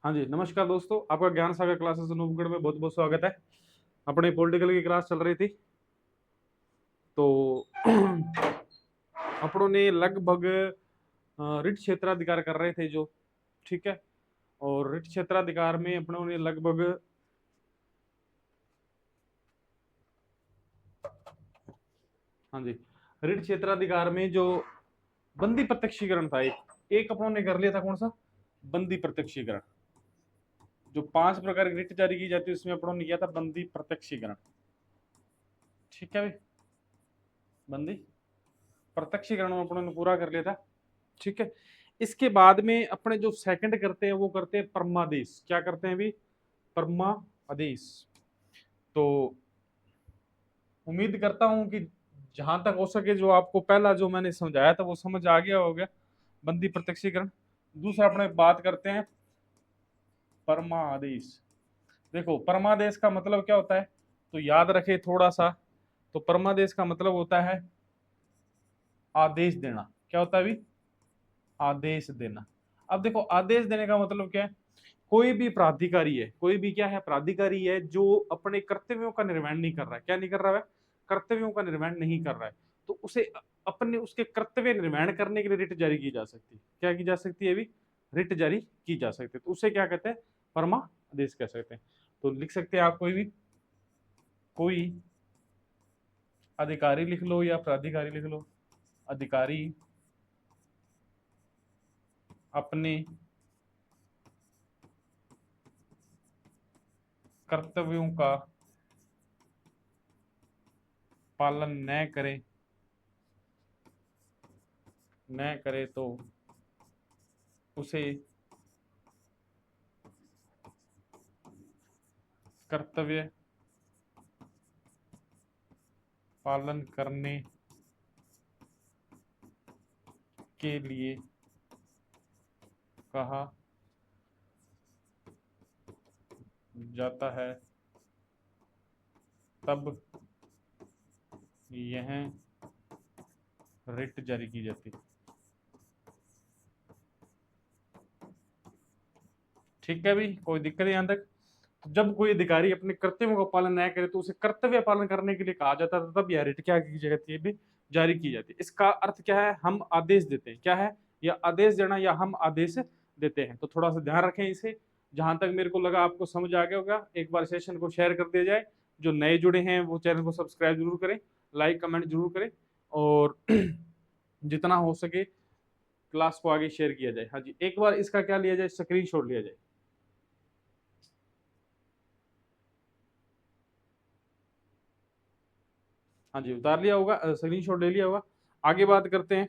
हाँ जी, नमस्कार दोस्तों, आपका ज्ञान सागर क्लासेस अनूपगढ़ में बहुत बहुत स्वागत है। अपने पॉलिटिकल की क्लास चल रही थी, तो अपनों ने लगभग रिट क्षेत्राधिकार कर रहे थे जो, ठीक है। और रिट क्षेत्राधिकार में अपनों ने लगभग, हाँ जी, रिट क्षेत्राधिकार में जो बंदी प्रत्यक्षीकरण था, एक एक अपनों ने कर लिया था। कौन सा? बंदी प्रत्यक्षीकरण। जो 5 प्रकार की रिट जारी की जाती है उसमें अपनों ने किया था बंदी प्रत्यक्षीकरण, ठीक है भाई। बंदी प्रत्यक्षीकरण अपनों ने पूरा कर लिया था, ठीक है। इसके बाद में अपने जो सेकंड करते हैं वो करते हैं परमादेश। क्या करते हैं भी? परमादेश। तो उम्मीद करता हूं कि जहां तक हो सके जो आपको पहला जो मैंने समझाया था वो समझ आ गया होगा, बंदी प्रत्यक्षीकरण। दूसरा अपने बात करते हैं परमादेश। देखो, परमादेश का मतलब क्या होता है तो याद रखे थोड़ा सा। तो परमादेश का मतलब होता है आदेश देना। क्या होता है भी? आदेश देना। अब देखो, आदेश देने का मतलब क्या है? कोई भी प्राधिकारी है, कोई भी क्या है, प्राधिकारी है जो अपने कर्तव्यों का निर्वहन नहीं कर रहा है। क्या नहीं कर रहा है? कर्तव्यों का निर्वहन नहीं कर रहा है, तो उसे अपने उसके कर्तव्य निर्वहन करने के लिए रिट जारी की जा सकती है। क्या की जा सकती है? अभी रिट जारी की जा सकती है, तो उसे क्या कहते हैं? परमादेश कह सकते हैं। तो लिख सकते हैं आप कोई अधिकारी लिख लो या प्राधिकारी लिख लो। अधिकारी अपने कर्तव्यों का पालन न करे तो उसे कर्तव्य पालन करने के लिए कहा जाता है, तब यह रिट जारी की जाती है। ठीक है भाई, कोई दिक्कत है यहाँ तक? तो जब कोई अधिकारी अपने कर्तव्यों का पालन न करे तो उसे कर्तव्य पालन करने के लिए कहा जाता है, तब यह रिट क्या की जाती है भी? जारी की जाती है। इसका अर्थ क्या है? हम आदेश देते हैं। क्या है? या आदेश देना, या हम आदेश देते हैं। तो थोड़ा सा ध्यान रखें इसे। जहां तक मेरे को लगा आपको समझ आ गया होगा, एक बार सेशन को शेयर कर दिया जाए। जो नए जुड़े हैं वो चैनल को सब्सक्राइब जरूर करें, लाइक कमेंट जरूर करें, और जितना हो सके क्लास को आगे शेयर किया जाए। हाँ जी, एक बार इसका क्या लिया जाए? स्क्रीनशॉट लिया जाए। हाँ जी, उतार लिया होगा, स्क्रीनशॉट ले लिया होगा। आगे बात करते हैं।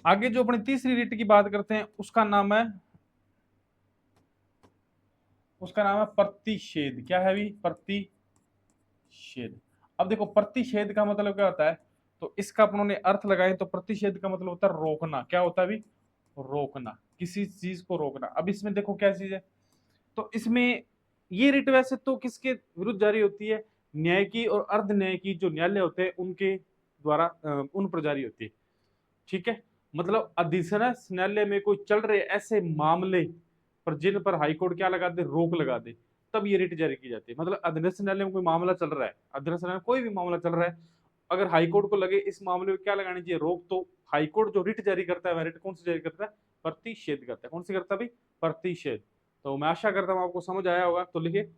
आगे जो अपनी तीसरी रीट की बात करते हैं उसका नाम है प्रतिषेध। क्या है भी? प्रतिषेध। अब देखो, प्रतिषेध का मतलब क्या होता है? तो इसका अपनों ने अर्थ लगाए तो प्रतिषेध का मतलब होता है रोकना। क्या होता है भी? रोकना, किसी चीज को रोकना। अब इसमें देखो क्या चीज है, तो इसमें ये रिट वैसे तो किसके विरुद्ध जारी होती है? न्याय की और अर्ध न्याय की जो न्यायालय होते हैं उनके द्वारा उन पर जारी होती है, ठीक है। मतलब अधीनस्थ न्यायालय में कोई चल रहे ऐसे मामले पर जिन पर हाईकोर्ट क्या लगा दे? रोक लगा दे, तब ये रिट जारी की जाती है। मतलब अधीनस्थ न्यायालय में कोई मामला चल रहा है, अधीनस्थ न्यायालय में कोई भी मामला चल रहा है, अगर हाईकोर्ट को लगे इस मामले में क्या लगानी चाहिए? रोक, तो हाईकोर्ट जो रिट जारी करता है वह रिट कौन सी जारी करता है? प्रतिषेध करता है। कौन सी करता है भाई? प्रतिषेध। तो मैं आशा करता हूं आपको समझ आया होगा। तो लिखिए,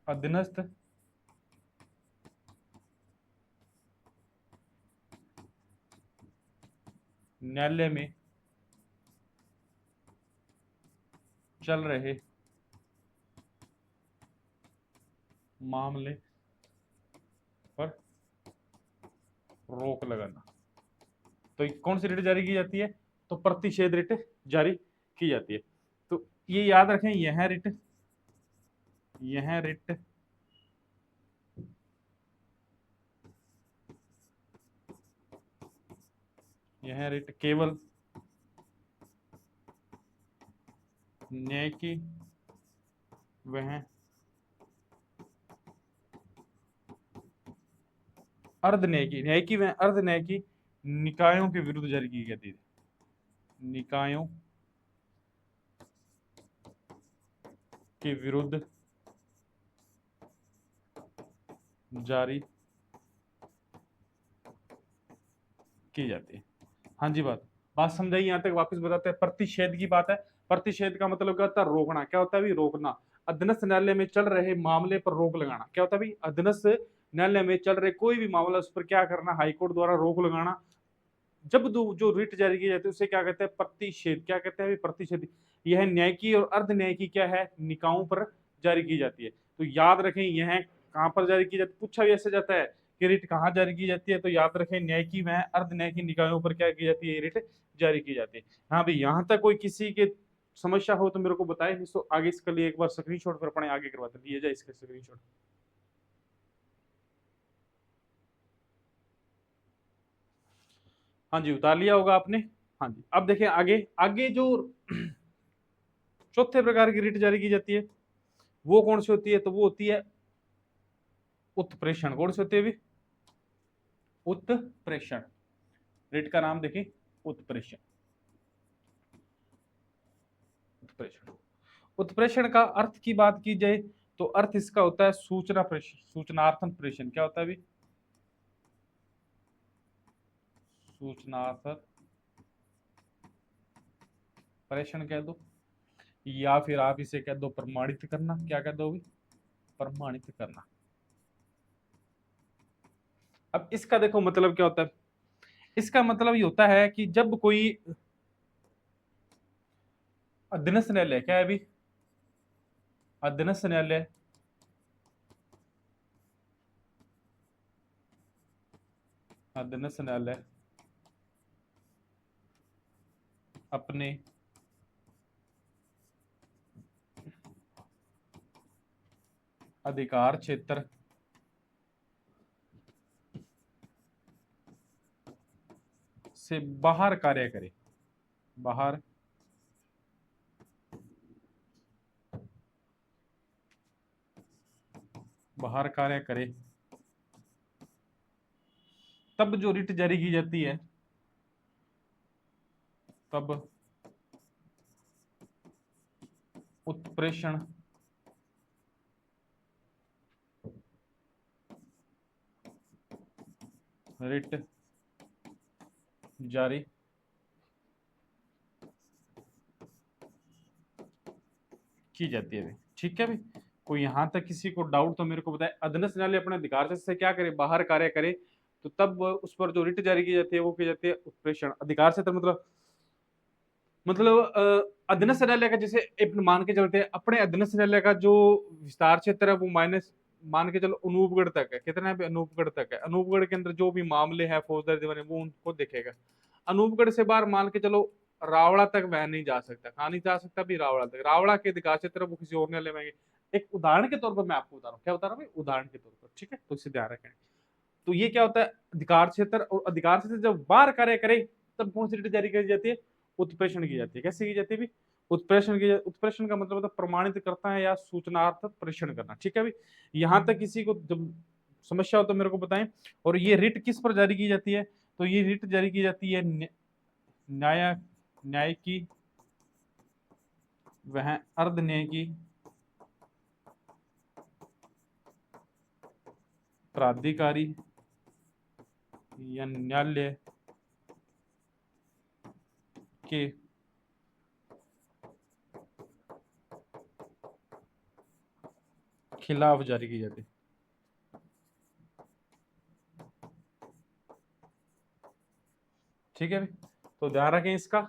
अधीनस्थ न्यायालय में चल रहे मामले पर रोक लगाना। तो कौन सी रिट जारी की जाती है? तो प्रतिषेध रिट जारी की जाती है। तो ये याद रखें, यह रिट केवल न्याय की वह अर्ध न्याय की वह अर्ध न्याय की निकायों के विरुद्ध जारी की जाती है। निकायों के विरुद्ध जारी की जाती है। हाँ जी, बात समझाइए यहाँ तक, वापस बताते हैं। प्रतिषेध की बात है। प्रतिषेध का मतलब क्या होता है? रोकना। क्या होता है भाई? रोकना। अधीनस्थ न्यायालय में चल रहे मामले पर रोक लगाना। क्या होता है भाई? अधीनस्थ न्यायालय में चल रहे कोई भी मामला, उस पर क्या करना? हाईकोर्ट द्वारा रोक लगाना। जब जो रिट जारी की जाती है उसे क्या कहते हैं? प्रतिषेध। क्या कहते हैं? प्रतिषेध। यह न्यायिक और अर्ध न्यायिक क्या है? निकायों पर जारी की जाती है। तो याद रखें, यह कहां पर जारी की जाती है? पूछा भी ऐसे जाता है कि रिट कहां जारी की जाती है, तो याद रखें न्यायिक व अर्ध न्यायिक निकायों पर क्या की जाती है? रिट जारी की जाती है। हाँ भाई, यहां तक कोई किसी के समस्या हो तो मेरे को बताए, नहीं तो आगे इसके लिए एक बार स्क्रीनशॉट पर अपने आगे करवाते दिए जाए इसके स्क्रीनशॉट। हाँ जी, उतार लिया होगा आपने। हाँ जी, अब देखिए आगे आगे जो चौथे प्रकार की रिट जारी की जाती है वो कौन सी होती है? तो वो होती है उत्प्रेषण। कौन सी होती है भी? उत्प्रेषण। रिट का नाम देखिए, उत्प्रेषण। उत्प्रेषण। उत्प्रेषण का अर्थ की बात की जाए तो अर्थ इसका होता है सूचना प्रेषण, सूचनार्थन प्रेषण। क्या होता है भी? सूचनार्थन प्रेषण कह दो, या फिर आप इसे कह दो प्रमाणित करना। क्या कह दो भी? प्रमाणित करना। अब इसका देखो मतलब क्या होता है? इसका मतलब ये होता है कि जब कोई अधीनस्थ न्यायालय, क्या है अभी? अधीनस्थ न्यायालय अधीनस्थ न्यायालय अपने अधिकार क्षेत्र से बाहर कार्य करे, बाहर बाहर कार्य करे, तब जो रिट जारी की जाती है, तब उत्प्रेषण रिट जारी की जाती है। ठीक है भाई, कोई यहां तक किसी को डाउट तो मेरे को बताए। अधीनस्थ न्यायालय अपने अधिकार से क्या करे? बाहर कार्य करे, तो तब उस पर जो रिट जारी की जाती है वो की जाती है उत्प्रेषण। अधिकार से तो अधीनस्थ न्यायालय का, जैसे मान के चलते हैं अपने अधीनस्थ न्यायालय का जो विस्तार क्षेत्र है वो माइनस मान के चलो अनूपगढ़ तक है। कितना है? अनूपगढ़ तक है। अनूपगढ़ के अंदर जो भी मामले हैं फौजदारी दीवानी वो उनको देखेगा। अनूपगढ़ से बाहर मान के चलो रावड़ा तक वह नहीं जा सकता। कहाँ नहीं जा सकता भी? रावड़ा तक। रावड़ा के अधिकार क्षेत्र वो किसी और न्यायालय में। एक उदाहरण के तौर पर मैं आपको बता रहा हूँ। क्या बता रहा हूँ? उदाहरण के तौर पर। ठीक है, तो इसे ध्यान रखें। तो ये क्या होता है? अधिकार क्षेत्र, और अधिकार क्षेत्र जब बाहर कार्य करे तब कौन सी रिट जारी की जाती है? उत्प्रेषण की जाती है। कैसे की जाती है? उत्प्रेषण का मतलब होता है प्रमाणित करता है या सूचनार्थ प्रेषण करना। ठीक है भाई, यहां तक किसी को जब समस्या हो तो मेरे को बताएं। और ये रिट किस पर जारी की जाती है? तो ये रिट जारी की जाती है न्याय की वह अर्ध न्याय की प्राधिकारी या न्यायालय के खिलाफ जारी की जाती है। ठीक है भाई, तो ध्यान रखें इसका।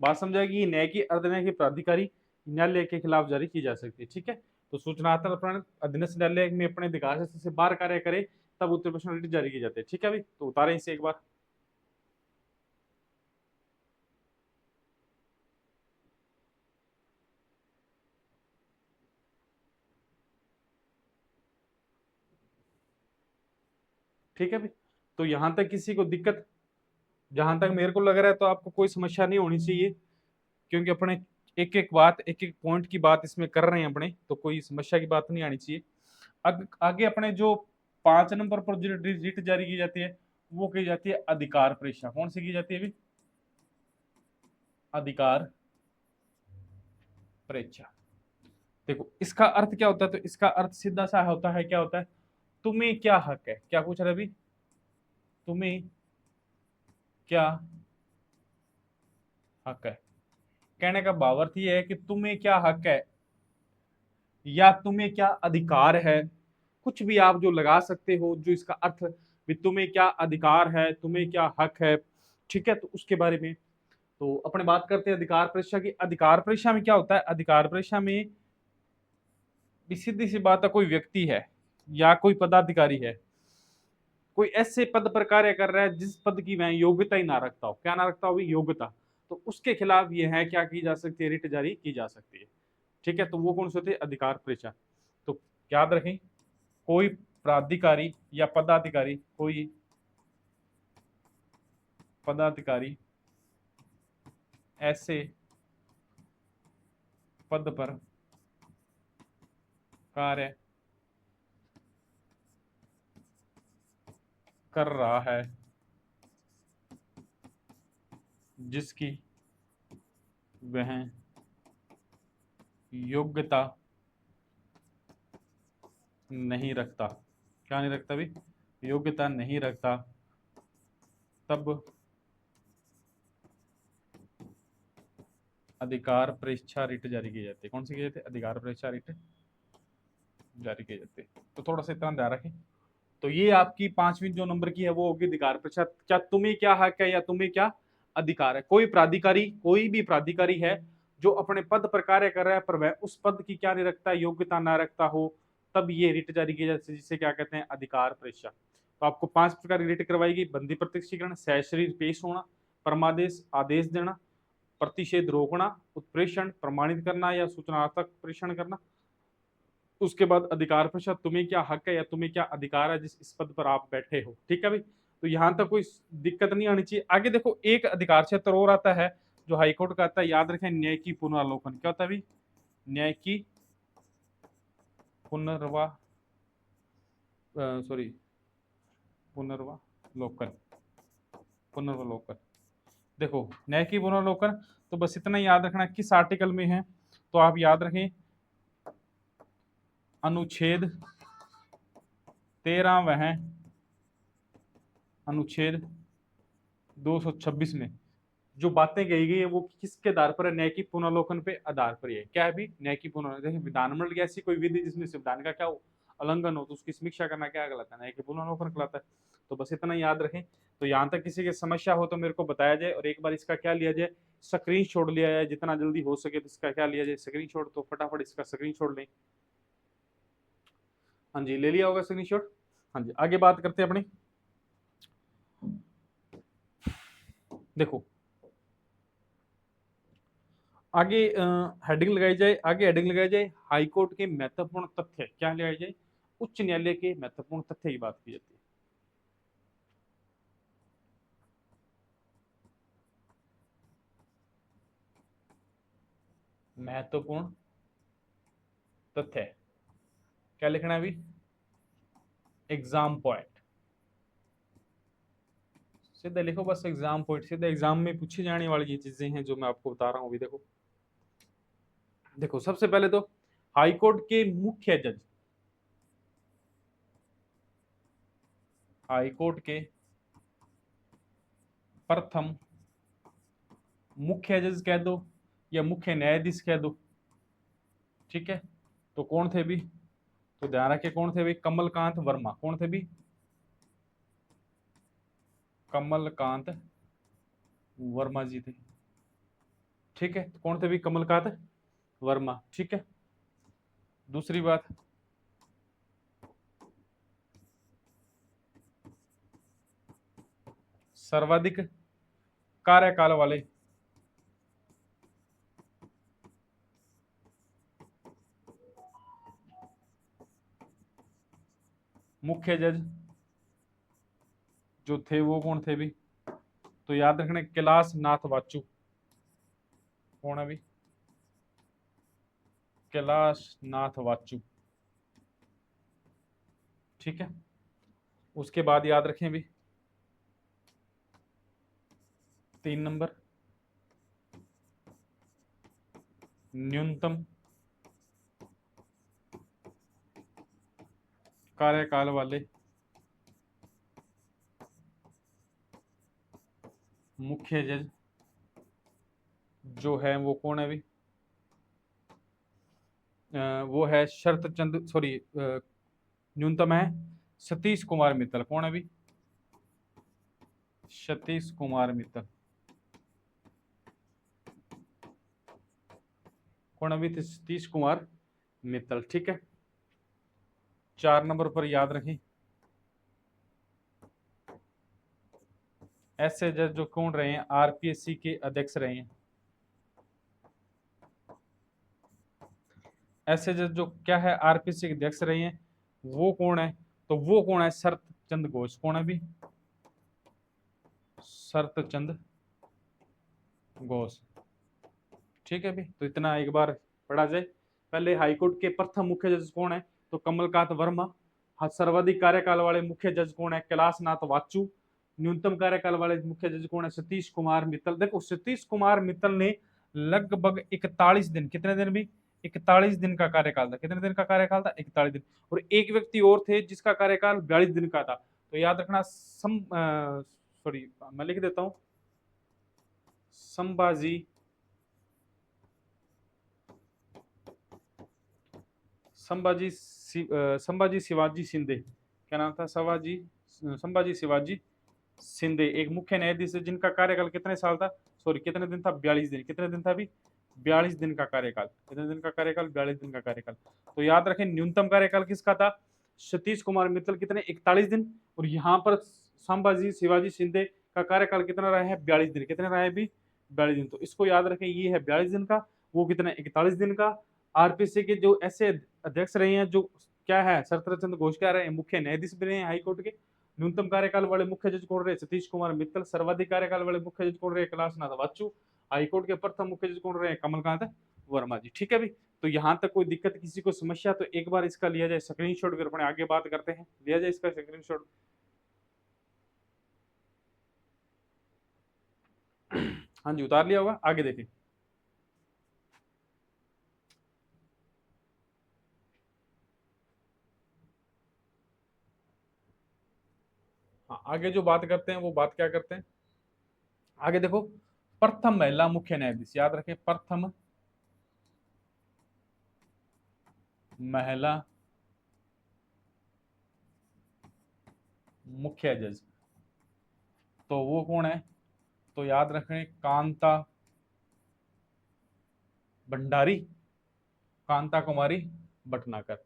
बात समझाएगी, न्याय की अर्ध न्याय की प्राधिकारी न्यायालय के खिलाफ जारी की जा सकती है। ठीक है, तो सूचनात्मक अपराध अधीनस्थ न्यायालय में अपने अधिकार से बाहर कार्य करे तब उत्प्रेषण रिट जारी की जाती है। ठीक है भाई, तो उतारें इसे एक बार। ठीक है भाई, तो यहां तक किसी को दिक्कत? जहां तक मेरे को लग रहा है तो आपको कोई समस्या नहीं होनी चाहिए, क्योंकि अपने एक एक बात, एक एक पॉइंट की बात इसमें कर रहे हैं अपने, तो कोई समस्या की बात नहीं आनी चाहिए। आगे अपने जो 5 नंबर पर जो रिट जारी की जाती है वो की जाती है अधिकार परीक्षा। कौन सी की जाती है अभी? अधिकार परीक्षा। देखो इसका अर्थ क्या होता है, तो इसका अर्थ सीधा सा होता है, क्या होता है, तुम्हें क्या हक है, क्या पूछ रहे अभी, तुम्हें क्या हक है। कहने का भावार्थ ये है कि तुम्हें क्या हक है या तुम्हें क्या अधिकार है, कुछ भी आप जो लगा सकते हो जो इसका अर्थ भी, तुम्हें क्या अधिकार है, तुम्हें क्या हक है, ठीक है। तो उसके बारे में तो अपने बात करते हैं अधिकार परीक्षा की। अधिकार परीक्षा में क्या होता है, अधिकार परीक्षा में भी सीधी सी बात है, कोई व्यक्ति है या कोई पदाधिकारी है, कोई ऐसे पद पर कार्य कर रहा है जिस पद की वह योग्यता ही ना रखता हो, क्या ना रखता हो, योग्यता, तो उसके खिलाफ ये है क्या की जा सकती है, रिट जारी की जा सकती है, ठीक है। तो वो कौन से होते हैं, अधिकार परीक्षा। तो याद रखें, कोई प्राधिकारी या पदाधिकारी, कोई पदाधिकारी ऐसे पद पर कार्य कर रहा है जिसकी वह योग्यता नहीं रखता, क्या नहीं रखता भी, योग्यता नहीं रखता, तब अधिकार परीक्षा रिट जारी की जाती है। कौन सी की जाती है, अधिकार परीक्षा रिट जारी की जाती है। तो थोड़ा सा इतना ध्यान रखें। तो ये आपकी पांचवी जो नंबर की है वो होगी अधिकार परीक्षा। क्या तुम्हें क्या हक है या तुम्हें क्या अधिकार है। कोई प्राधिकारी, कोई भी प्राधिकारी है जो अपने पद पर कार्य कर रहा है पर वह उस पद की क्या नहीं रखता, योग्यता ना रखता हो, तब ये रिट जारी की जाती है, जिसे क्या कहते हैं, अधिकार परीक्षा। तो आपको 5 प्रकार की रिट करवाएगी, बंदी प्रत्यक्षीकरण, सहशरीर पेश होना, परमादेश आदेश देना, प्रतिषेध रोकना, उत्प्रेषण प्रमाणित करना या सूचनात्मक प्रेषण करना। उसके बाद अधिकार परीक्षा, तुम्हें क्या हक है या तुम्हें क्या अधिकार है जिस इस पद पर आप बैठे हो, ठीक है भाई। तो यहां तक कोई दिक्कत नहीं आनी चाहिए। आगे देखो एक अधिकार क्षेत्र और आता है जो हाईकोर्ट का आता है, याद रखें, न्याय की पुनरावलोकन। क्या होता है भाई, न्याय की पुनर्वा सॉरी पुनर्वालोकन, पुनर्वलोकन। देखो न्याय की पुनर्वलोकन, तो बस इतना याद रखना किस आर्टिकल में है, तो आप याद रखें अनुच्छेद 13 वह अनुच्छेद 226 में जो बातें कही गई है वो किसके आधार पर है, न्याय की पुनर्वलोकन पे आधार पर है। क्या है भी, न्याय की पुनर्वलोकन। देखिए विधानमंडल की ऐसी कोई विधि जिसमें संविधान का क्या उल्लंघन हो तो उसकी समीक्षा करना क्या कहलाता है, न्याय की पुनर्वलोकन कहलाता है। तो बस इतना याद रखें। तो यहाँ तक किसी की समस्या हो तो मेरे को बताया जाए और एक बार इसका क्या लिया जाए, स्क्रीन शॉट लिया जाए, जितना जल्दी हो सके तो इसका क्या लिया जाए, स्क्रीन शॉट। तो फटाफट इसका स्क्रीन शॉट लें। हाँ जी, ले लिया होगा स्क्रीन शॉट। हाँ जी, आगे बात करते हैं अपनी। देखो आगे हेडिंग लगाई जाए, आगे हेडिंग लगाई जाए हाईकोर्ट के महत्वपूर्ण तथ्य। क्या लगाई जाए, उच्च न्यायालय के महत्वपूर्ण तथ्य की बात की जाती है। महत्वपूर्ण तथ्य क्या लिखना है अभी, एग्जाम पॉइंट। सीधे लिखो बस एग्जाम पॉइंट, सीधे एग्जाम में पूछी जाने वाली ये चीजें हैं जो मैं आपको बता रहा हूं अभी। देखो देखो सबसे पहले तो हाईकोर्ट के मुख्य जज, हाईकोर्ट के प्रथम मुख्य जज कह दो या मुख्य न्यायाधीश कह दो, ठीक है। तो कौन थे भी, तो ध्यान रखे कौन थे भी, कमलकांत वर्मा। कौन थे भी, कमलकांत वर्मा जी थे, ठीक है। तो कौन थे भी, कमलकांत वर्मा, ठीक है। दूसरी बात, सर्वाधिक कार्यकाल वाले मुख्य जज जो थे वो कौन थे भी, तो याद रखना कैलाश नाथ वाचु। कौन है भी, कैलाश नाथ वाचु, ठीक है। उसके बाद याद रखें भी 3 नंबर, न्यूनतम कार्यकाल वाले मुख्य जज जो है वो कौन है अभी? वो है शरत चंद, सॉरी, न्यूनतम है सतीश कुमार मित्तल। कौन है अभी? सतीश कुमार मित्तल। कौन अभी? सतीश कुमार मित्तल। ठीक है, 4 नंबर पर याद रखें। ऐसे जज जो कौन रहे हैं? आरपीएससी के अध्यक्ष रहे हैं। ऐसे जज जो क्या है, आरपीएससी के अध्यक्ष रहे हैं, वो कौन है? तो वो कौन है? शरत चंद घोष। कौन है भी? शरत चंद घोष। ठीक है भी, तो इतना एक बार पढ़ा जाए। पहले हाईकोर्ट के प्रथम मुख्य जज कौन है? तो कमलकांत वर्मा। सर्वाधिक कार्यकाल वाले मुख्य जज कौन है? कैलाशनाथ वाचू। न्यूनतम कार्यकाल वाले मुख्य जज कौन है? सतीश कुमार मित्तल। देखो, सतीश कुमार मित्तल ने लगभग 41 दिन, कितने दिन भी? 41 दिन का कार्यकाल था। कितने दिन का कार्यकाल था? 41 दिन। और एक व्यक्ति और थे जिसका कार्यकाल 42 दिन का था। तो याद रखना, सॉरी मैं लिख देता हूं, संभाजी संभाजी शिवाजी शिंदे। क्या नाम था? संभाजी शिवाजी शिंदे एक मुख्य न्यायाधीश है जिनका कार्यकाल कितने साल था? सॉरी, कितने दिन था? 42 दिन। कितने दिन था अभी? 42 दिन का कार्यकाल। कितने दिन का कार्यकाल? 42 दिन का कार्यकाल। तो याद रखें, न्यूनतम कार्यकाल किसका था? सतीश कुमार मित्तल। कितने? 41 दिन। और यहाँ पर संभाजी शिवाजी शिंदे का कार्यकाल कितना रहा है? 42 दिन। कितने रहा है अभी? 42 दिन। तो इसको याद रखें, ये है 42 दिन का, वो कितना? 41 दिन का। आरपीसी के जो ऐसे अध्यक्ष रहे हैं, जो क्या है, शरतचंद घोष क्या रहे हैं? मुख्य न्यायाधीश भी रहे हैं हाईकोर्ट के। न्यूनतम कार्यकाल वाले मुख्य जज कौन रहे? सतीश कुमार मित्तल। सर्वाधिक कार्यकाल वाले मुख्य जज कौन रहे? कैलाशनाथ वाचू। हाईकोर्ट के प्रथम मुख्य जज कौन रहे? कमलकांत वर्मा जी। ठीक है भी, तो यहां तक कोई दिक्कत, किसी को समस्या, तो एक बार इसका लिया जाए स्क्रीनशॉट, फिर अपने आगे बात करते हैं। लिया जाए इसका स्क्रीनशॉट। हाँ जी, उतार लिया होगा। आगे देखिए। हाँ, आगे जो बात करते हैं वो बात क्या करते हैं? आगे देखो, प्रथम महिला मुख्य न्यायाधीश। याद रखें, प्रथम महिला मुख्य जज, तो वो कौन है? तो याद रखें, कांता भंडारी, कांता कुमारी भटनागर।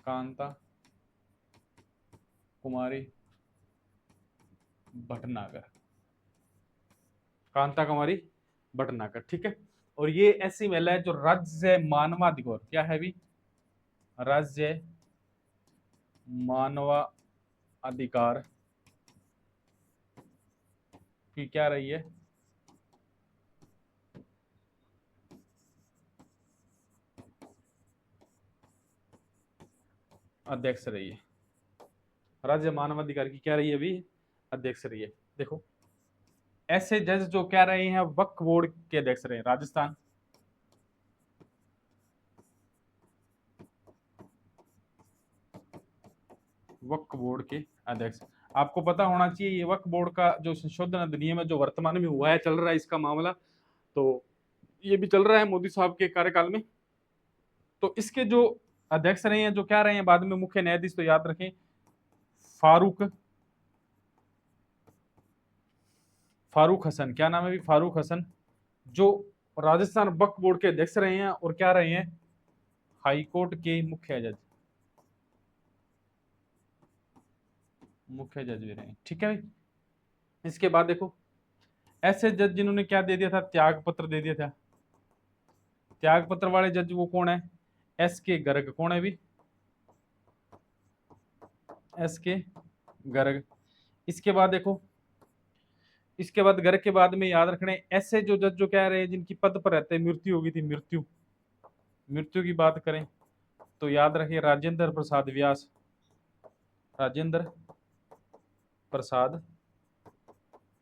कांता कुमारी भटनागर। कांता कुमारी भटनागर। ठीक है, और ये ऐसी महिला है जो राज्य मानवाधिकार, क्या है भी? राज्य मानवाधिकार की क्या रही है? अध्यक्ष रही है। राज्य मानवाधिकार की क्या रही है अभी? अध्यक्ष रही है। देखो, ऐसे जज जो क्या रहे हैं? वक्फ बोर्ड के अध्यक्ष रहे हैं। राजस्थान वक्फ बोर्ड के अध्यक्ष। आपको पता होना चाहिए, ये वक्फ बोर्ड का जो संशोधन अधिनियम है, जो वर्तमान में हुआ है, चल रहा है इसका मामला, तो ये भी चल रहा है मोदी साहब के कार्यकाल में। तो इसके जो अध्यक्ष रहे हैं, जो क्या रहे हैं बाद में मुख्य न्यायाधीश, तो याद रखें, फारूक फारूक हसन। क्या नाम है भी? फारूक हसन, जो राजस्थान वक्फ बोर्ड के अध्यक्ष रहे हैं और क्या रहे हैं? हाईकोर्ट के मुख्य जज भी रहे हैं। ठीक है भाई, इसके बाद देखो, ऐसे जज जिन्होंने क्या दे दिया था? त्याग पत्र दे दिया था। त्याग पत्र वाले जज वो कौन है? एस के गर्ग। कौन है भी? एस के गर्ग। इसके बाद देखो, इसके बाद गर्ग के बाद में याद रखने, ऐसे जो जज जो कह रहे हैं जिनकी पद पर रहते मृत्यु हो गई थी, मृत्यु की बात करें, तो याद रखिए, राजेंद्र प्रसाद व्यास। राजेंद्र प्रसाद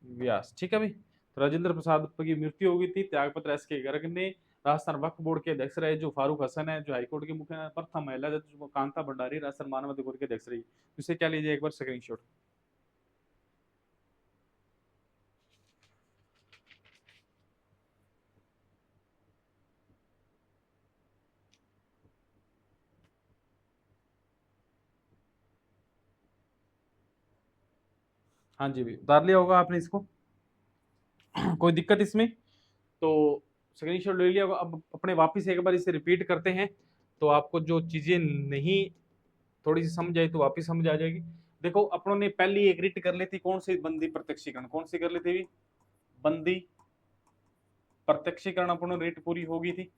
व्यास। ठीक है भाई, तो राजेंद्र प्रसाद की मृत्यु हो गई थी। त्यागपत्र एस के गर्ग ने, राजस्थान वक्फ बोर्ड के अध्यक्ष रहे जो फारूक हसन है, जो हाईकोर्ट के मुख्य प्रथम महिला जज जो कांता भंडारी राजस्थान मानव अधिकार के अध्यक्ष रही। इसे क्या लीजिए एक बार स्क्रीनशॉट। हाँ जी भाई, उतार लिया होगा आपने इसको, कोई दिक्कत इसमें? तो स्क्रीनशॉट ले लिया होगा। अब अपने वापस एक बार इसे रिपीट करते हैं, तो आपको जो चीजें नहीं थोड़ी सी समझ आई तो वापस समझ आ जाएगी। देखो अपनों ने पहली एक रिट कर ली थी, कौन सी? बंदी प्रत्यक्षीकरण। कौन सी कर ली थी? बंदी प्रत्यक्षीकरण अपनों रिट पूरी हो गई थी।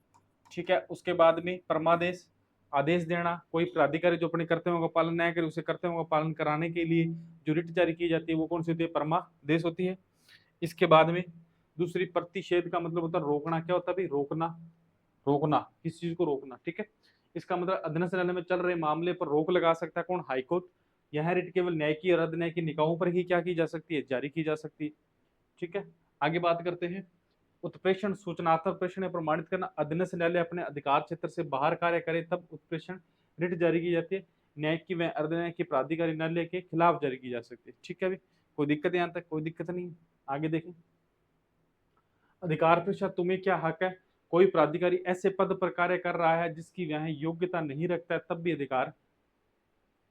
ठीक है, उसके बाद में परमादेश, आदेश देना, कोई प्राधिकारी जो अपने कर्तव्यों का पालन नहीं करे उसे कर्तव्यों का पालन कराने के लिए जो रिट जारी की जाती है वो कौन सी होती है? परमादेश होती है। इसके बाद में दूसरी प्रतिषेध का मतलब होता है रोकना। क्या होता है भाई? रोकना। रोकना, किस चीज को रोकना। ठीक है, इसका मतलब अधीनस्थ न्यायालय में चल रहे मामले पर रोक लगा सकता है कौन? हाईकोर्ट। यह रिट केवल न्याय की और अर्ध न्याय की निकाहों पर ही क्या की जा सकती है? जारी की जा सकती है। ठीक है, आगे बात करते हैं। उत्प्रेषण, सूचनात्मक प्रेषण प्रमाणित करना। अधीनस्थ न्यायालय अपने अधिकार क्षेत्र से बाहर कार्य करे तब उत्प्रेषण रिट जारी की जाती है। न्याय की व अर्ध न्याय की प्राधिकारी न्यायालय के खिलाफ जारी की जा सकती है। ठीक है भाई, कोई दिक्कत? यहाँ तक कोई दिक्कत नहीं। आगे देखें, अधिकार पेशा तुम्हें क्या हक है? कोई प्राधिकारी ऐसे पद पर कार्य कर रहा है जिसकी वह योग्यता नहीं रखता है तब भी अधिकार,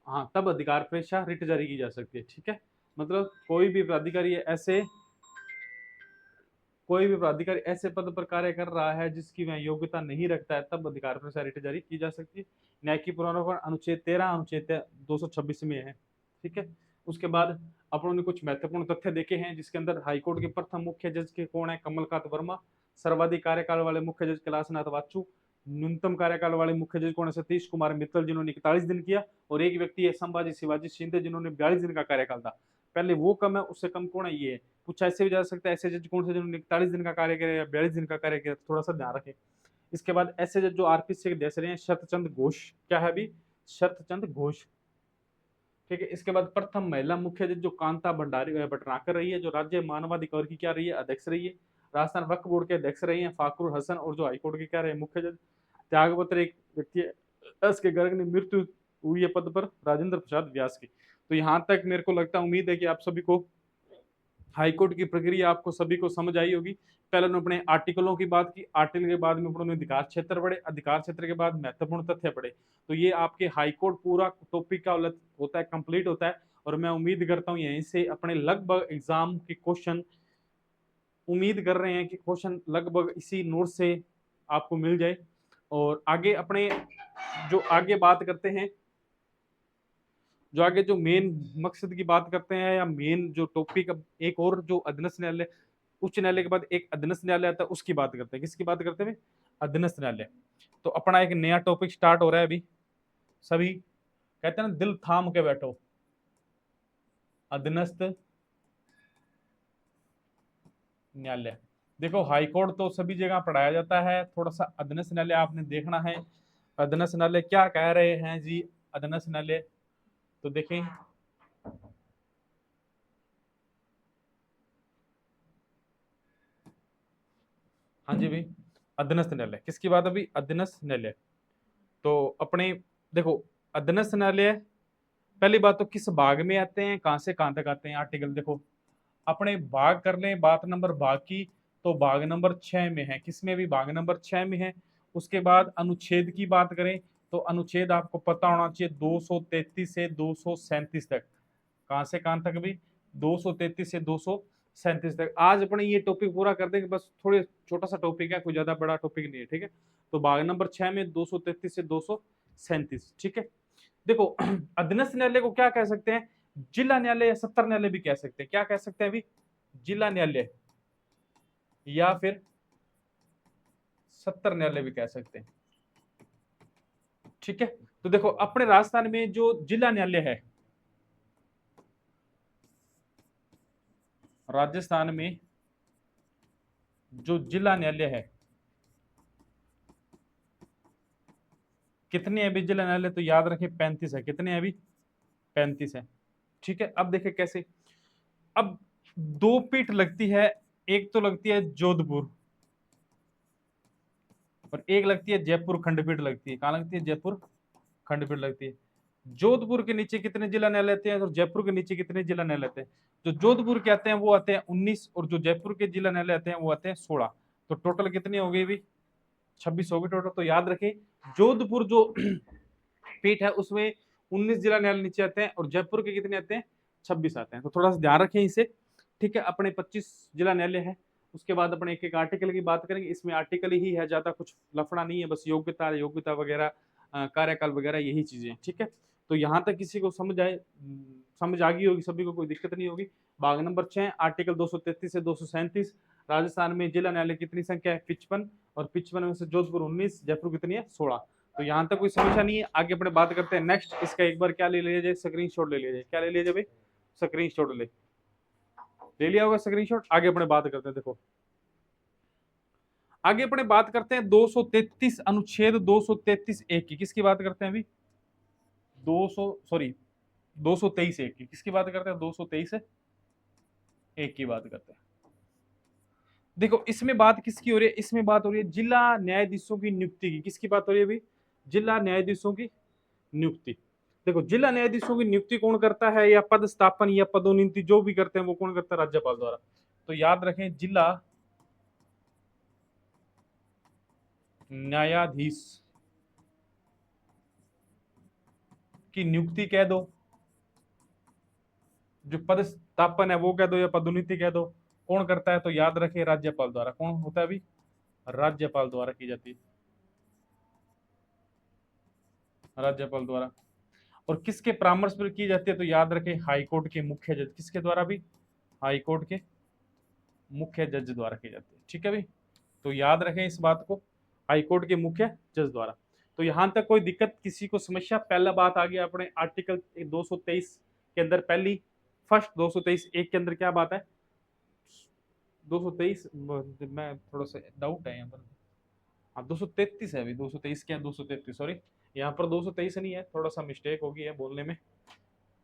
हाँ तब अधिकार पेशा रिट जारी की जा सकती है। ठीक है, मतलब कोई भी प्राधिकारी ऐसे पद पर कार्य कर रहा है जिसकी वह योग्यता नहीं रखता है तब अधिकार पेशा रिट जारी की जा सकती है। न्याय की पुनर्विचार अनुच्छेद 13 अनुच्छेद 226 में है। ठीक है, उसके बाद अपनों ने कुछ महत्वपूर्ण तथ्य देखे हैं जिसके अंदर हाईकोर्ट के प्रथम मुख्य जज के कौन है? कमलकांत वर्मा। सर्वाधिक कार्यकाल वाले मुख्य जज कैलाशनाथ वाचू। न्यूनतम कार्यकाल वाले मुख्य जज कौन है? सतीश कुमार मित्तल जिन्होंने 41 दिन किया। और एक व्यक्ति है संभाजी शिवाजी शिंदे जिन्होंने 42 दिन का कार्यकाल था। पहले वो कम है, उससे कम कौन है? ये है। कुछ ऐसे भी जा सकता है ऐसे जज कौन से जिन्होंने 41 दिन का कार्य किया या 42 दिन का कार्य किया, थोड़ा सा ध्यान रखें। इसके बाद ऐसे जज जो आरपीसी के देश रहे हैं शरतचंद घोष। क्या है अभी? शरतचंद घोष। ठीक है, इसके बाद प्रथम महिला मुख्य जज जो कांता भंडारी भटनाकर रही है, जो राज्य मानवाधिकार की क्या रही है? अध्यक्ष रही है। राजस्थान वक्फ बोर्ड के अध्यक्ष रही है फाखरुल हसन, और जो हाईकोर्ट के क्या रहे? मुख्य जज। त्यागपत्र एक व्यक्ति एस के गर्ग ने मृत्यु हुई है पद पर राजेंद्र प्रसाद व्यास की। तो यहाँ तक मेरे को लगता है, उम्मीद है कि आप सभी को हाईकोर्ट की प्रक्रिया आपको सभी को समझ आई होगी। पहले उन्होंने अपने आर्टिकलों की बात की, आर्टिकल के बाद में उन्होंने अधिकार क्षेत्र पढ़े, अधिकार क्षेत्र के बाद महत्वपूर्ण तथ्य पढ़े। तो ये आपके हाईकोर्ट पूरा टॉपिक का होता है, कंप्लीट होता है। और मैं उम्मीद करता हूँ यहीं से अपने लगभग एग्जाम के क्वेश्चन, उम्मीद कर रहे हैं कि क्वेश्चन लगभग इसी नोट से आपको मिल जाए। और आगे अपने जो आगे बात करते हैं, जो आगे जो मेन मकसद की बात करते हैं या मेन जो टॉपिक, अब एक और जो अधीनस्थ न्यायालय, उच्च न्यायालय के बाद एक अधीनस्थ न्यायालय आता है, उसकी बात करते हैं। किसकी बात करते हैं? अधीनस्थ न्यायालय। तो अपना एक नया टॉपिक स्टार्ट हो रहा है अभी। सभी कहते हैं ना, दिल थाम के बैठो। अधीनस्थ न्यायालय। देखो हाईकोर्ट तो सभी जगह पढ़ाया जाता है, थोड़ा सा अधीनस्थ न्यायालय आपने देखना है। अधीनस्थ न्यायालय क्या कह रहे हैं जी? अधीनस्थ न्यायालय तो देखें, हाँ जी भाई, अधीनस्थ न्यायालय किसकी बात? अभी अधीनस्थ न्यायालय। तो अपने देखो अधीनस्थ न्यायालय, पहली बात तो किस भाग में आते हैं, कहां से कहां तक आते हैं आर्टिकल। देखो अपने भाग कर लें बात नंबर भाग की, तो भाग नंबर 6 में है। किसमें भी? भाग नंबर 6 में है। उसके बाद अनुच्छेद की बात करें तो अनुच्छेद आपको पता होना चाहिए 233 से 237 तक। कहां से कहां तक भी? 233 से 237 तक। आज अपने ये टॉपिक पूरा कर देंगे, बस थोड़ी छोटा सा टॉपिक है, कोई ज्यादा बड़ा टॉपिक नहीं है। ठीक है, तो भाग नंबर 6 में 233 से 237। ठीक है, देखो अधीनस्थ न्यायालय को क्या कह सकते हैं? जिला न्यायालय या सत्र न्यायालय भी कह सकते हैं। क्या कह सकते हैं अभी? जिला न्यायालय या फिर सत्र न्यायालय भी कह सकते हैं। ठीक है, तो देखो अपने राजस्थान में जो जिला न्यायालय है, राजस्थान में जो जिला न्यायालय है, कितने अभी जिला न्यायालय? तो याद रखें 35 है। कितने अभी? 35 है। ठीक है, अब देखें कैसे। अब दो पीठ लगती है एक तो लगती है जोधपुर और एक लगती है जयपुर खंडपीठ लगती है। कहाँ लगती है? जयपुर खंडपीठ लगती है। जोधपुर के नीचे कितने जिला न्यायालय आते हैं और जयपुर के नीचे कितने जिला न्यायालय आते हैं? जो जोधपुर के आते हैं वो आते हैं 19 और जो जयपुर के जिला न्यायालय आते हैं वो आते हैं 16। तो टोटल कितनी हो गई भी? 26 हो गई टोटल। तो याद रखें जोधपुर जो पीठ है उसमें 19 जिला न्यायालय नीचे आते हैं और जयपुर के कितने आते हैं? 26 आते हैं। तो थोड़ा सा ध्यान रखें इसे। ठीक है, अपने 25 जिला न्यायालय है। उसके बाद अपने एक एक आर्टिकल की बात करेंगे। इसमें आर्टिकल ही है, ज्यादा कुछ लफड़ा नहीं है, बस योग्यता योग्यता वगैरह कार्यकाल वगैरह यही चीजें हैं। ठीक है, तो यहाँ तक किसी को समझ आए, समझ आ गई होगी सभी को, कोई दिक्कत नहीं होगी। भाग नंबर 6 आर्टिकल 233 से 237। राजस्थान में जिला न्यायालय कितनी संख्या है? 55 और 55 में से जोधपुर 19, जयपुर कितनी है? 16। तो यहाँ तक कोई समस्या नहीं है। आगे अपने बात करते हैं नेक्स्ट। इसका एक बार क्या ले लिया जाए? स्क्रीनशॉट ले लिया जाए। क्या ले लिया जाए भाई? स्क्रीनशॉट ले लिया होगा स्क्रीनशॉट। आगे अपने बात करते हैं। देखो आगे अपने बात करते हैं 233 अनुच्छेद 233 एक की। किसकी बात करते हैं अभी? 223 एक की। किसकी बात करते हैं? 223 एक की बात करते हैं। देखो इसमें बात किसकी हो रही है? इसमें बात हो रही है जिला न्यायाधीशों की नियुक्ति की। किसकी बात हो रही है अभी? जिला न्यायाधीशों की नियुक्ति। देखो जिला न्यायाधीशों की नियुक्ति कौन करता है, या पद स्थापन या पदोन्नति जो भी करते हैं वो कौन करता है? राज्यपाल द्वारा। तो याद रखें जिला न्यायाधीश की नियुक्ति कह दो, जो पद स्थापन है वो कह दो या पदोन्नति कह दो, कौन करता है? तो याद रखें राज्यपाल द्वारा। कौन होता है अभी? राज्यपाल द्वारा की जाती है। राज्यपाल द्वारा। और किसके परामर्श पर की जाती है? तो याद रखें हाईकोर्ट के मुख्य जज। किसके द्वारा भी? हाईकोर्ट के मुख्य जज द्वारा की जाती है। ठीक है भाई, तो याद रखें इस बात को, हाईकोर्ट के मुख्य जज द्वारा। तो यहां तक कोई दिक्कत, किसी को समस्या? पहला बात आ गया अपने आर्टिकल 223 के अंदर पहली फर्स्ट 223 एक के अंदर क्या बात है? 223 मैं थोड़ा सा डाउट है यहाँ पर। हाँ 233 है अभी, 223 क्या? 233 सॉरी, यहाँ पर 223 नहीं है, थोड़ा सा मिस्टेक होगी है बोलने में।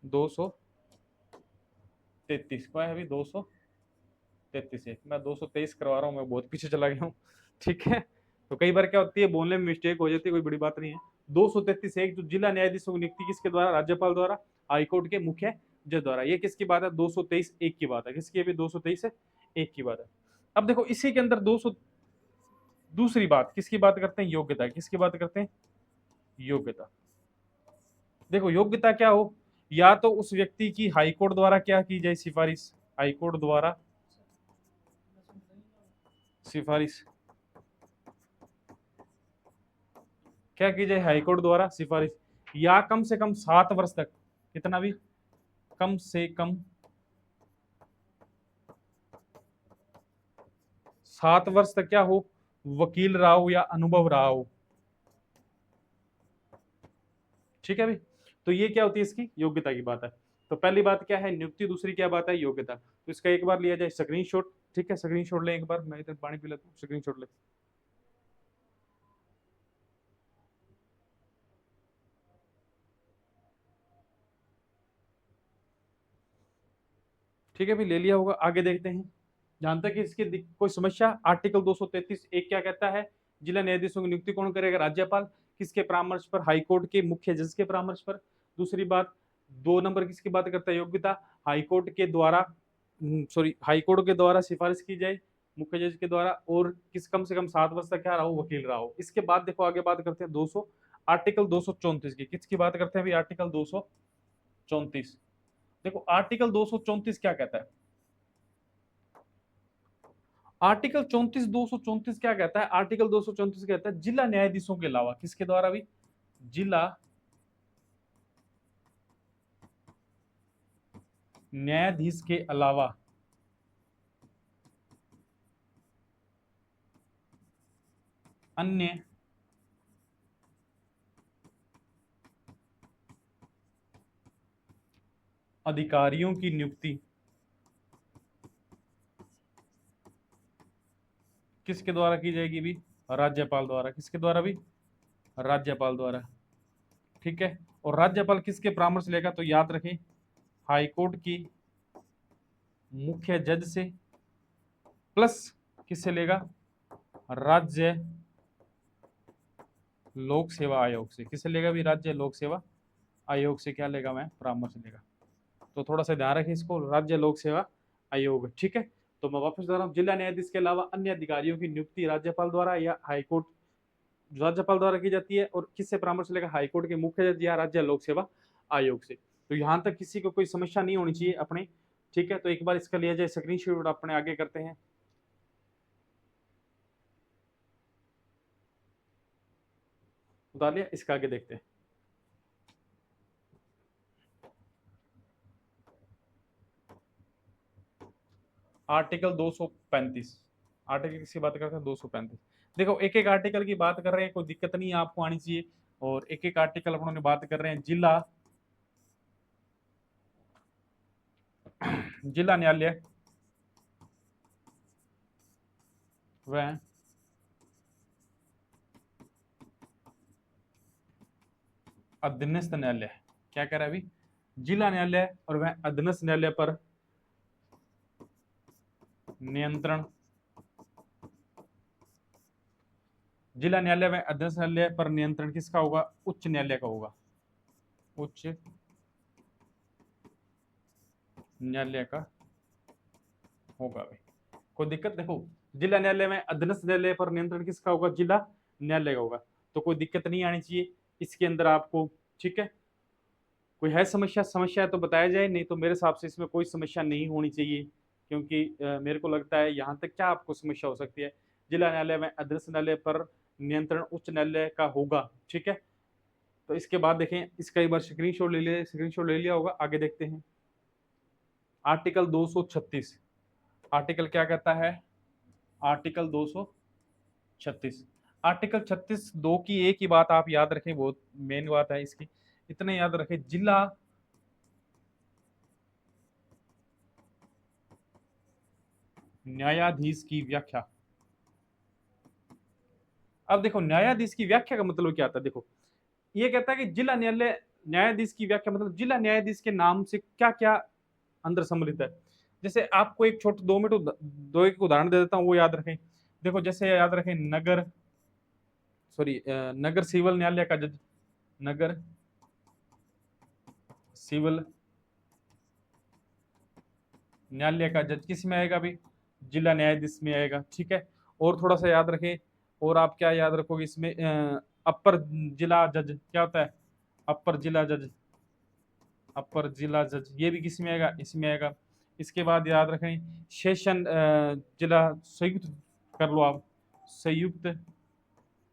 233 क्या है अभी? 233 है। मैं 223 करवा रहा हूँ, मैं बहुत पीछे चला गया हूँ। ठीक है, तो कई बार क्या होती है बोलने में मिस्टेक हो जाती है, कोई बड़ी बात नहीं है। 233 एक जो जिला न्यायाधीशों की नियुक्ति किसके द्वारा? राज्यपाल द्वारा, हाईकोर्ट के मुख्य जज द्वारा। ये किसकी बात है? 223 एक की बात है। किसकी? अभी 223 एक की बात है। अब देखो इसी के अंदर 200 दूसरी बात किसकी बात करते हैं? योग्यता। किसकी बात करते हैं? योग्यता। देखो योग्यता क्या हो, या तो उस व्यक्ति की हाईकोर्ट द्वारा क्या की जाए? सिफारिश। हाईकोर्ट द्वारा सिफारिश क्या की जाए? हाईकोर्ट द्वारा सिफारिश। या कम से कम 7 वर्ष तक, कितना भी? कम से कम 7 वर्ष तक क्या हो? वकील रहा हो या अनुभव रहा हो। ठीक है भाई, तो ये क्या होती है? इसकी योग्यता की बात है। तो पहली बात क्या है? नियुक्ति। दूसरी क्या बात है? योग्यता। तो इसका एक बार लिया जाए स्क्रीनशॉट। ठीक है, स्क्रीनशॉट ले एक बार, मैं इधर पानी पी लेता हूँ, स्क्रीनशॉट ले। ठीक है भाई, ले लिया होगा। आगे देखते हैं। जहां तक इसकी कोई समस्या, आर्टिकल 233 एक क्या कहता है? जिला न्यायाधीशों की नियुक्ति कौन करेगा? राज्यपाल। किसके परामर्श पर? हाईकोर्ट के मुख्य जज के परामर्श पर। दूसरी बात, 2 नंबर किसकी बात करता है? योग्यता। हाईकोर्ट के द्वारा, सॉरी, हाईकोर्ट के द्वारा सिफारिश की जाए मुख्य जज के द्वारा, और किस कम से कम 7 वर्ष तक क्या रहा हो? वकील रहा हो। इसके बाद देखो आगे बात करते हैं 200 आर्टिकल 234 की। किसकी बात करते हैं अभी? आर्टिकल 234। देखो आर्टिकल 234 क्या कहता है? आर्टिकल 34 234 क्या कहता है? आर्टिकल 234 कहता है जिला न्यायाधीशों के अलावा, किसके द्वारा भी? जिला न्यायाधीश के अलावा अन्य अधिकारियों की नियुक्ति किसके द्वारा की जाएगी भी? राज्यपाल द्वारा। किसके द्वारा भी? राज्यपाल द्वारा। ठीक है, और राज्यपाल किसके परामर्श लेगा? तो याद रखें हाईकोर्ट की मुख्य जज से प्लस किससे लेगा, राज्य लोक सेवा आयोग से। किससे लेगा भी, राज्य लोक सेवा आयोग से क्या लेगा, मैं परामर्श लेगा। तो थोड़ा सा ध्यान रखें इसको, राज्य लोक सेवा आयोग, ठीक है। तो मैं वापस बता रहा हूँ, जिला न्यायाधीश के अलावा अन्य अधिकारियों की नियुक्ति राज्यपाल द्वारा या हाईकोर्ट, राज्यपाल द्वारा की जाती है। और किससे परामर्श लेगा, हाईकोर्ट के मुख्य जज या राज्य लोक सेवा आयोग से। तो यहां तक किसी को कोई समस्या नहीं होनी चाहिए अपने, ठीक है। तो एक बार इसका लिया जाए स्क्रीनशॉट, अपने आगे करते हैं। उतार लिया, इसका आगे देखते हैं। आर्टिकल 235, आर्टिकल किसकी बात करते हैं, 235। देखो एक एक आर्टिकल की बात कर रहे हैं, कोई दिक्कत नहीं है आपको आनी चाहिए। और एक एक आर्टिकल अपनों ने बात कर रहे हैं। जिला जिला न्यायालय वह अधीनस्थ न्यायालय, क्या कह रहा है अभी, जिला न्यायालय और वह अधीनस्थ न्यायालय पर नियंत्रण, जिला न्यायालय व अधीनस्थ न्यायालय पर नियंत्रण किसका होगा, उच्च न्यायालय का होगा, उच्च न्यायालय का होगा भाई। कोई दिक्कत, देखो जिला न्यायालय में अधीनस्थ न्यायालय पर नियंत्रण किसका होगा, जिला न्यायालय का होगा। तो कोई दिक्कत नहीं आनी चाहिए इसके अंदर आपको, ठीक है। कोई है समस्या, समस्या है तो बताया जाए, नहीं तो मेरे हिसाब से इसमें कोई समस्या नहीं होनी चाहिए। क्योंकि मेरे को लगता है यहाँ तक क्या आपको समस्या हो सकती है, जिला न्यायालय में अधीनस्थ न्यायालय पर नियंत्रण उच्च न्यायालय का होगा, ठीक है। तो इसके बाद देखें, इसका एक बार स्क्रीनशॉट ले लिया, स्क्रीनशॉट ले लिया होगा, आगे देखते हैं। आर्टिकल 236, आर्टिकल क्या कहता है, आर्टिकल 236, आर्टिकल 36(2) की एक ही बात आप याद रखें, बहुत मेन बात है इसकी, इतने याद रखें, जिला न्यायाधीश की व्याख्या। अब देखो न्यायाधीश की व्याख्या का मतलब क्या आता है, देखो ये कहता है कि जिला न्यायालय न्यायाधीश की व्याख्या मतलब जिला न्यायाधीश के नाम से क्या क्या अंदर सम्मिलित है। जैसे आपको एक छोटे 2 मिनट दो एक उदाहरण दे देता हूँ, वो याद रखें। देखो जैसे याद रखें, नगर सॉरी नगर सिविल न्यायालय का जज, नगर सिविल न्यायालय का जज किस में आएगा भी, जिला न्यायाधीश में आएगा, ठीक है। और थोड़ा सा याद रखें, और आप क्या याद रखोगे इसमें, अपर जिला जज क्या होता है, अपर जिला जज, अपर जिला जज ये भी किस में आएगा, इसमें आएगा। इसके बाद याद रखें, सेशन जिला संयुक्त कर लो आप, संयुक्त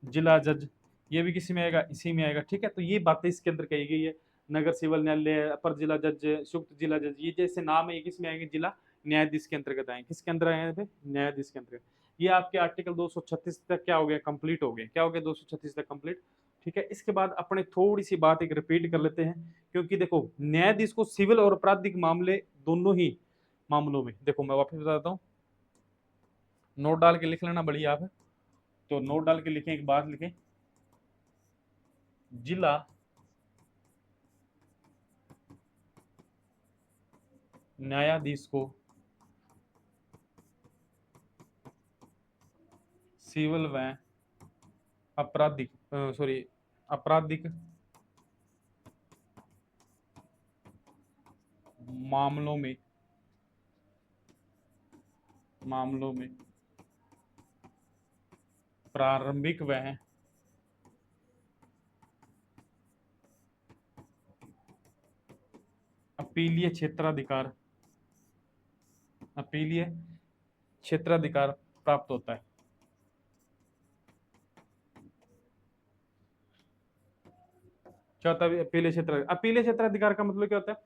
जिला जज ये भी किसी में आएगा, इसी में आएगा, ठीक है। तो ये बातें इसके अंदर कही गई है, नगर सिविल न्यायालय, अपर जिला जज, संयुक्त जिला जज, ये जैसे नाम है ये किस में आएंगे, जिला न्यायाधीश के अंतर्गत आएंगे। किसके अंदर आए थे, न्यायाधीश के अंतर्गत। ये आपके आर्टिकल 236 तक क्या हो गया, कंप्लीट हो गया, क्या हो गया 236 तक कंप्लीट, ठीक है। इसके बाद अपने थोड़ी सी बात एक रिपीट कर लेते हैं, क्योंकि देखो न्यायाधीश को सिविल और आपराधिक मामले दोनों ही मामलों में, देखो मैं वापस बताता हूँ, नोट डाल के लिख लेना बढ़िया आप, तो नोट डाल के लिखें, एक बात लिखें, जिला न्यायाधीश को सिविल व आपराधिक आपराधिक मामलों में प्रारंभिक व अपीलीय क्षेत्राधिकार प्राप्त होता है। क्या होता है अपीलीय क्षेत्राधिकार का मतलब क्या होता है,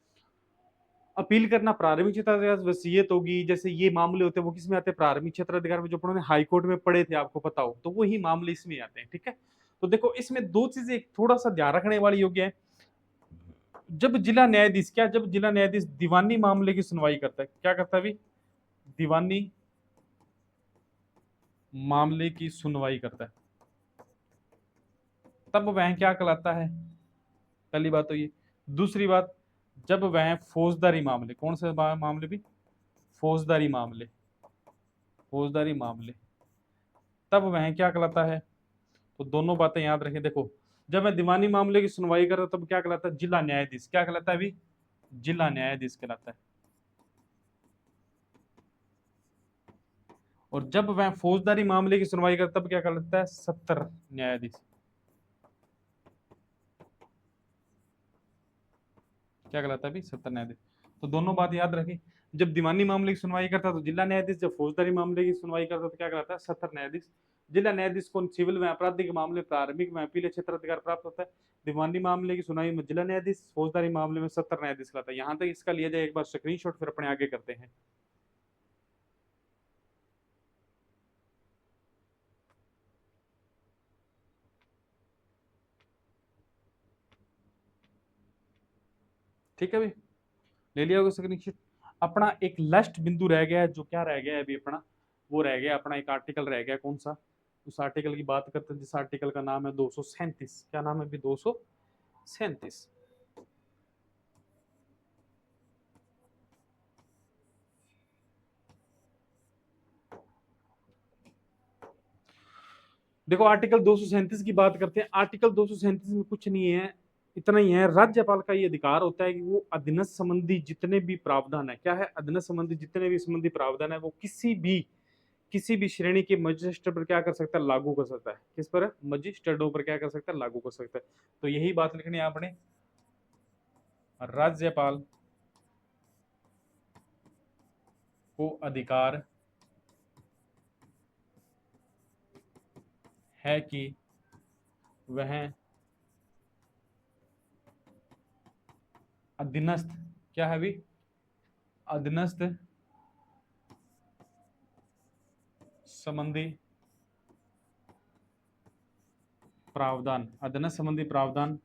अपील करना प्रारंभिक क्षेत्राधिकार वसीयत होगी, जैसे ये मामले होते हैं वो किस में आते हैं, प्रारंभिक क्षेत्राधिकार में, जो अपने हाई कोर्ट में पढ़े थे आपको पता हो, तो वही मामले इसमें आते हैं, ठीक है। तो देखो इसमें दो चीजें थोड़ा सा ध्यान रखने वाली योग्य है। जब जिला न्यायाधीश जब जिला न्यायाधीश दीवानी मामले की सुनवाई करता है, क्या करता है अभी, दीवानी मामले की सुनवाई करता है, तब वह क्या कहलाता है, पहली बात तो ये। दूसरी बात, जब वह फौजदारी मामले, कौन से मामले भी, फौजदारी मामले, फौजदारी मामले, तब वह क्या कहलाता है? तो दोनों बातें याद रखें। देखो, जब मैं दीवानी मामले की सुनवाई कर रहा हूं तब क्या कहलाता है? जिला न्यायाधीश। क्या कहलाता है अभी? जिला न्यायाधीश कहलाता है। और जब वह फौजदारी मामले की सुनवाई करता तब क्या कहलाता है? सत्र न्यायाधीश। क्या कहलाता है अभी? सत्र न्यायाधीश। तो दोनों बात याद रखी, जब दीवानी मामले की सुनवाई करता तो जिला न्यायाधीश, जब फौजदारी मामले की सुनवाई करता तो क्या कहलाता है? सत्र न्यायाधीश। जिला न्यायाधीश को सिविल में आपराधिक मामले, प्रारंभिक में अपील क्षेत्र अधिकार प्राप्त होता है। दीवानी मामले की सुनवाई में जिला न्यायाधीश, फौजदारी मामले में सत्र न्यायाधीश कहलाता है। यहाँ तक इसका लिया जाए एक बार स्क्रीनशॉट, फिर अपने आगे करते हैं। ठीक है भाई, ले लिया होगा स्क्रीनशॉट। अपना एक लास्ट बिंदु रह गया है, जो क्या रह गया है अभी अपना? वो रह गया अपना एक आर्टिकल रह गया, कौन सा? उस आर्टिकल की बात करते हैं जिस आर्टिकल का नाम है 237। क्या नाम है अभी? 237। देखो, आर्टिकल 237 की बात करते हैं। आर्टिकल 237 में कुछ नहीं है, इतना ही है, राज्यपाल का ये अधिकार होता है कि वो अधीनस्थ संबंधी जितने भी प्रावधान है, क्या है? अधीनस्थ संबंधी जितने भी संबंधी प्रावधान है, वो किसी भी श्रेणी के मजिस्ट्रेट पर क्या कर सकता है? लागू कर सकता है। किस पर? मजिस्ट्रेटों पर क्या कर सकता है? लागू कर सकता है। तो यही बात लिखनी है आपने, राज्यपाल को अधिकार है कि वह अधीनस्थ, क्या है अभी? अधीनस्थ संबंधी प्रावधान, अधीनस्थ संबंधी प्रावधान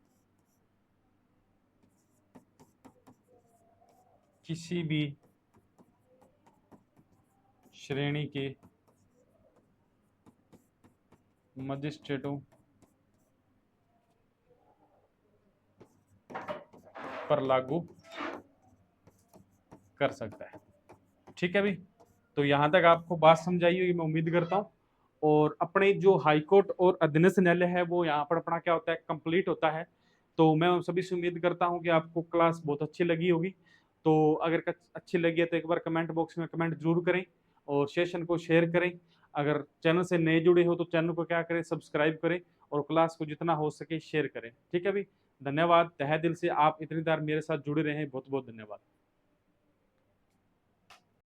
किसी भी श्रेणी के मजिस्ट्रेटों पर लागू कर सकता है। ठीक है भाई, तो यहां तक आपको बात समझ आई होगी मैं उम्मीद करता हूँ। और अपने जो हाईकोर्ट और अधीनस्थ न्यायालय है वो यहाँ पर अपना क्या होता है? कंप्लीट होता है। तो मैं सभी से उम्मीद करता हूँ कि आपको क्लास बहुत अच्छी लगी होगी। तो अगर अच्छी लगी है तो एक बार कमेंट बॉक्स में कमेंट जरूर करें और सेशन को शेयर करें। अगर चैनल से नए जुड़े हो तो चैनल को क्या करें? सब्सक्राइब करें और क्लास को जितना हो सके शेयर करें। ठीक है भाई, धन्यवाद तहे दिल से, आप इतनी देर मेरे साथ जुड़े रहे, बहुत बहुत धन्यवाद।